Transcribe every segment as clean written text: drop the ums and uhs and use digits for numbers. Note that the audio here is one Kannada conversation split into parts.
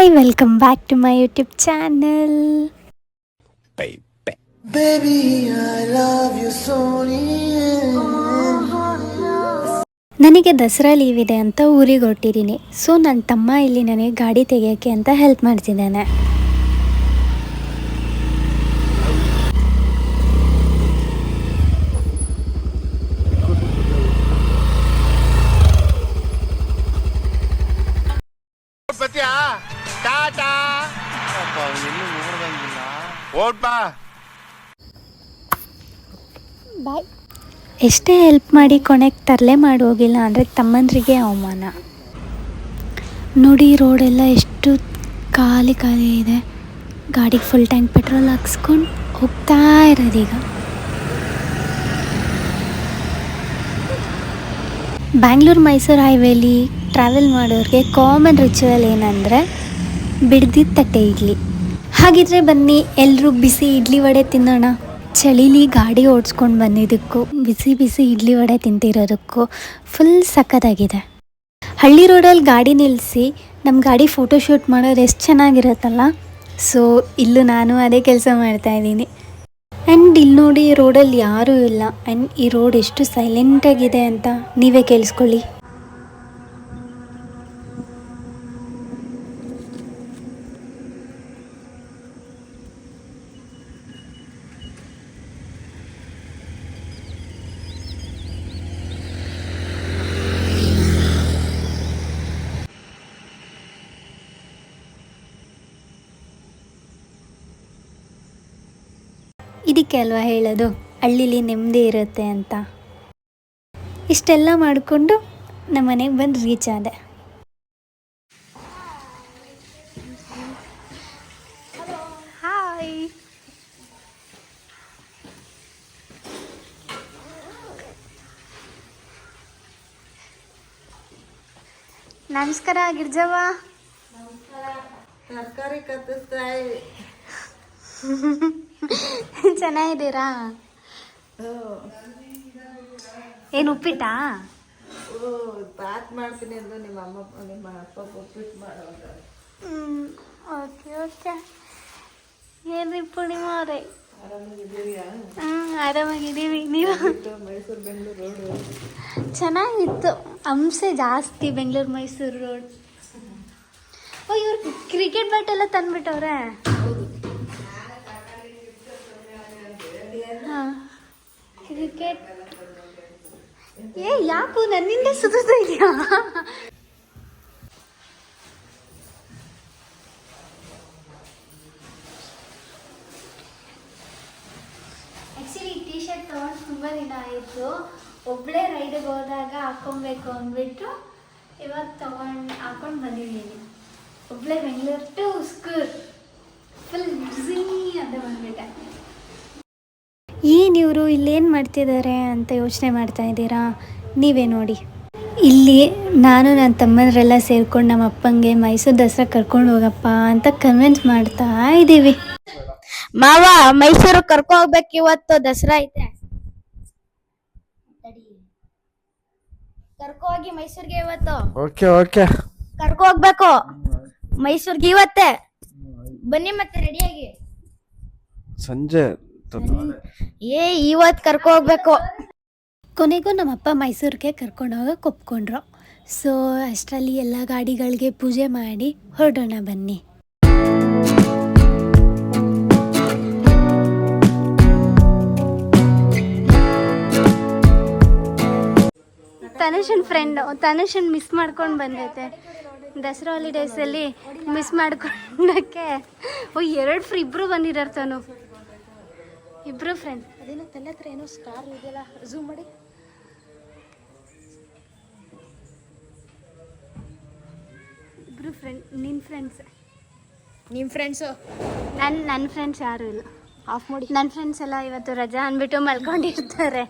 Hi, welcome back to my YouTube channel. Baby, I love you so ನನಗೆ ದಸರಾ ಲೀವ್ ಇದೆ ಅಂತ ಊರಿಗೆ ಹೊರಟಿದ್ದೀನಿ. ಸೊ ನನ್ನ ತಮ್ಮ ಇಲ್ಲಿ ನನಗೆ ಗಾಡಿ ತೆಗೆಯೋಕ್ಕೆ ಅಂತ ಹೆಲ್ಪ್ ಮಾಡ್ತಿದ್ದಾನೆ. ಬಾಯ್. ಎಷ್ಟೇ ಹೆಲ್ಪ್ ಮಾಡಿ ಕೊನೆಗೆ ತರಲೆ ಮಾಡಿ ಹೋಗಿಲ್ಲ ಅಂದರೆ ತಮ್ಮಂದ್ರಿಗೆ ಅವಮಾನ. ನೋಡಿ, ರೋಡೆಲ್ಲ ಎಷ್ಟು ಖಾಲಿ ಇದೆ. ಗಾಡಿಗೆ ಫುಲ್ ಟ್ಯಾಂಕ್ ಪೆಟ್ರೋಲ್ ಹಾಕ್ಸ್ಕೊಂಡು ಹೋಗ್ತಾ ಇರೋದೀಗ. ಬ್ಯಾಂಗ್ಳೂರು ಮೈಸೂರು ಹೈವೇಲಿ ಟ್ರಾವೆಲ್ ಮಾಡೋರಿಗೆ ಕಾಮನ್ ರಿಚುವಲ್ ಏನಂದರೆ ಬಿಡ್ದಿದ್ದ ತಟ್ಟೆ ಇಡ್ಲಿ. ಹಾಗಿದ್ರೆ ಬನ್ನಿ ಎಲ್ಲರೂ ಬಿಸಿ ಇಡ್ಲಿ ವಡೆ ತಿನ್ನೋಣ. ಚಳಿಲಿ ಗಾಡಿ ಓಡಿಸ್ಕೊಂಡು ಬಂದಿದ್ದಕ್ಕೂ ಬಿಸಿ ಬಿಸಿ ಇಡ್ಲಿ ವಡೆ ತಿಂತಿರೋದಕ್ಕೂ ಫುಲ್ ಸಖತ್ತಾಗಿದೆ. ಹಳ್ಳಿ ರೋಡಲ್ಲಿ ಗಾಡಿ ನಿಲ್ಲಿಸಿ ನಮ್ಮ ಗಾಡಿ ಫೋಟೋಶೂಟ್ ಮಾಡೋದು ಎಷ್ಟು ಚೆನ್ನಾಗಿರುತ್ತಲ್ಲ. ಸೊ ಇಲ್ಲೂ ನಾನು ಅದೇ ಕೆಲಸ ಮಾಡ್ತಾಯಿದ್ದೀನಿ. ಆ್ಯಂಡ್ ಇಲ್ಲಿ ನೋಡಿ, ರೋಡಲ್ಲಿ ಯಾರೂ ಇಲ್ಲ. ಆ್ಯಂಡ್ ಈ ರೋಡ್ ಎಷ್ಟು ಸೈಲೆಂಟಾಗಿದೆ ಅಂತ ನೀವೇ ಕೇಳಿಸ್ಕೊಳ್ಳಿ. ಇದಕ್ಕೆ ಅಲ್ವಾ ಹೇಳೋದು ಹಳ್ಳಿಲಿ ನೆಮ್ಮದಿ ಇರುತ್ತೆ ಅಂತ. ಇಷ್ಟೆಲ್ಲ ಮಾಡಿಕೊಂಡು ನಮ್ಮ ಮನೆಗೆ ಬಂದು ರೀಚ್ ಆದೆ. ಹಾಯ್. ನಮಸ್ಕಾರ ಗಿರ್ಜವ್ವ. ತರಕಾರಿ ಕತ್ತಿಸ್ತಾ ಇವಿ. ಚೆನ್ನಾಗಿದ್ದೀರಾ? ಏನು ಉಪ್ಪಿಟ್ಟಾ? ಬಾತ್ ಮಾಡ್ತೀನಿ ಅಂದ್ರೆ ನಿಮ್ಮ ಅಪ್ಪ ಉಪ್ಪಿಟ್ಟು ಮಾಡೋದು. Okay okay. ಏನ್ರಿ ಪೂರ್ಣಿಮಾ ಅವರೇ? ಆರಾಮಾಗಿದ್ದೀರಿಯಾ? ಆರಾಮಾಗಿದ್ದೀವಿ. ನೀವು? ಮೈಸೂರು ಬೆಂಗಳೂರು ರೋಡು ಚೆನ್ನಾಗಿತ್ತು. ಅಂಶೆ ಜಾಸ್ತಿ ಬೆಂಗಳೂರು ಮೈಸೂರು ರೋಡ್. ಓ, ಇವ್ರು ಕ್ರಿಕೆಟ್ ಬ್ಯಾಟ್ ಎಲ್ಲ ತಂದ್ಬಿಟ್ಟವ್ರೆ. ಹಾಂ, ಕ್ರಿಕೆಟ್. ಯಾಕೂ ನನ್ನಿಂದ ಸುತ್ತಾ ಇದೆಯಾ? ಆ್ಯಕ್ಚುಲಿ ಈ ಟೀ ಶರ್ಟ್ ತೊಗೊಂಡು ತುಂಬ ದಿನ ಆಯಿತು. ಒಬ್ಬಳೇ ರೈಡಿಗೆ ಹೋದಾಗ ಹಾಕ್ಕೊಬೇಕು ಅಂದ್ಬಿಟ್ಟು ಇವತ್ತು ಹಾಕೊಂಡು ಬಂದಿದ್ದೀನಿ. ಒಬ್ಬಳೇ Bengaluru to school full busy ಅಂತ ಬಂದ್ಬಿಟ್ಟೆ. ಏನಿವರು ಇಲ್ಲೇನು ಮಾಡ್ತಿದ್ದಾರೆ ಅಂತ ಯೋಚನೆ ಮಾಡ್ತಾ ಇದ್ದೀರಾ? ನೀವೇ ನೋಡಿ. ಇಲ್ಲಿ ನಾನು ನನ್ನ ತಮ್ಮಂದ್ರೆಲ್ಲ ಸೇರ್ಕೊಂಡು ನಮ್ಮ ಅಪ್ಪಂಗೆ ಮೈಸೂರು ದಸರಾ ಕರ್ಕೊಂಡು ಹೋಗಪ್ಪ ಅಂತ ಕನ್ವಿನ್ಸ್ ಮಾಡ್ತಾ ಇದ್ದೀವಿ. ಮಾವ, ಮೈಸೂರು ಕರ್ಕೊ ಹೋಗ್ಬೇಕು. ಇವತ್ತು ದಸರಾ ಐತೆ. ಕರ್ಕೊ ಹೋಗಿ ಮೈಸೂರ್ಗೆ ಇವತ್ತು. ಓಕೆ ಓಕೆ, ಕರ್ಕೊ ಹೋಗ್ಬೇಕು ಮೈಸೂರ್ಗೆ ಇವತ್ತೇ. ಬನ್ನಿ ಮತ್ತೆ ರೆಡಿಯಾಗಿ. ಸಂಜೆ ಇವತ್ತು ಕರ್ಕೊ ಹೋಗ್ಬೇಕು. ಕೊನೆಗೂ ನಮ್ಮಪ್ಪ ಮೈಸೂರಿಗೆ ಕರ್ಕೊಂಡು ಹೋಗಕ್ಕೆ ಒಪ್ಕೊಂಡ್ರು. ಸೊ ಅಷ್ಟರಲ್ಲಿ ಎಲ್ಲ ಗಾಡಿಗಳಿಗೆ ಪೂಜೆ ಮಾಡಿ ಹೊರಡೋಣ ಬನ್ನಿ. ತನುಷನ್ ಮಿಸ್ ಮಾಡ್ಕೊಂಡು ಬಂದೈತೆ. ದಸರಾ ಹಾಲಿಡೇಸಲ್ಲಿ ಮಿಸ್ ಮಾಡ್ಕೊಂಡಕ್ಕೆ 2 ಫ್ರೀ ಇಬ್ಬರು ಬಂದಿದ್ದಾರೆ. ತಾನು ಇಬ್ಬರು ಫ್ರೆಂಡ್. ಅದೇನೋ ತಲೆ ಹತ್ರ ಏನೋ ಸ್ಟಾರ್ ಇದೆಯಲ್ಲ, ಝೂಮ್ ಮಾಡಿ. ಇಬ್ಬರು ಫ್ರೆಂಡ್. ನಿಮ್ಮ ಫ್ರೆಂಡ್ಸು? ನನ್ನ ಫ್ರೆಂಡ್ಸ್ ಯಾರೂ ಇಲ್ಲ. ಆಫ್ ಮಾಡಿ. ನನ್ನ ಫ್ರೆಂಡ್ಸ್ ಎಲ್ಲ ಇವತ್ತು ರಜಾ ಅಂದ್ಬಿಟ್ಟು ಮಲ್ಕೊಂಡಿರ್ತಾರೆ.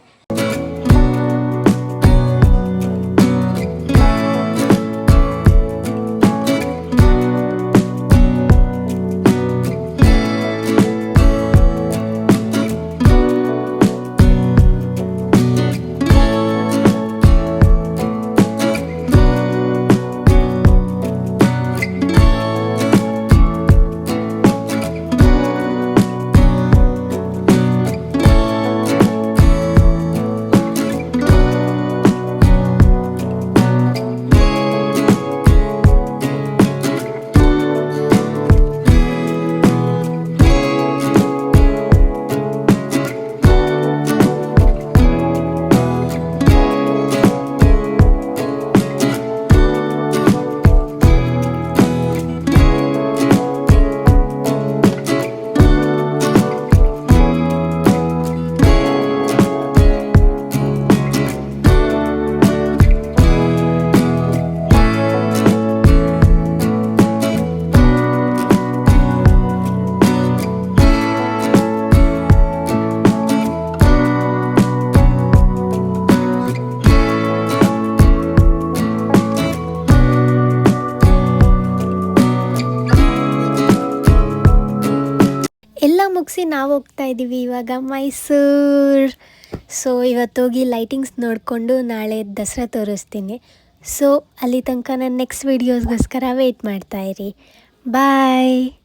ಮುಗಿಸಿ ನಾವು ಹೋಗ್ತಾ ಇದ್ದೀವಿ ಇವಾಗ ಮೈಸೂರು. ಸೊ ಇವತ್ತೋಗಿ ಲೈಟಿಂಗ್ಸ್ ನೋಡಿಕೊಂಡು ನಾಳೆ ದಸರಾ ತೋರಿಸ್ತೀನಿ. ಸೊ ಅಲ್ಲಿ ತನಕ ನಾನು ನೆಕ್ಸ್ಟ್ ವೀಡಿಯೋಸ್ಗೋಸ್ಕರ ವೆಯ್ಟ್ ಮಾಡ್ತಾಯಿರಿ. ಬಾಯ್.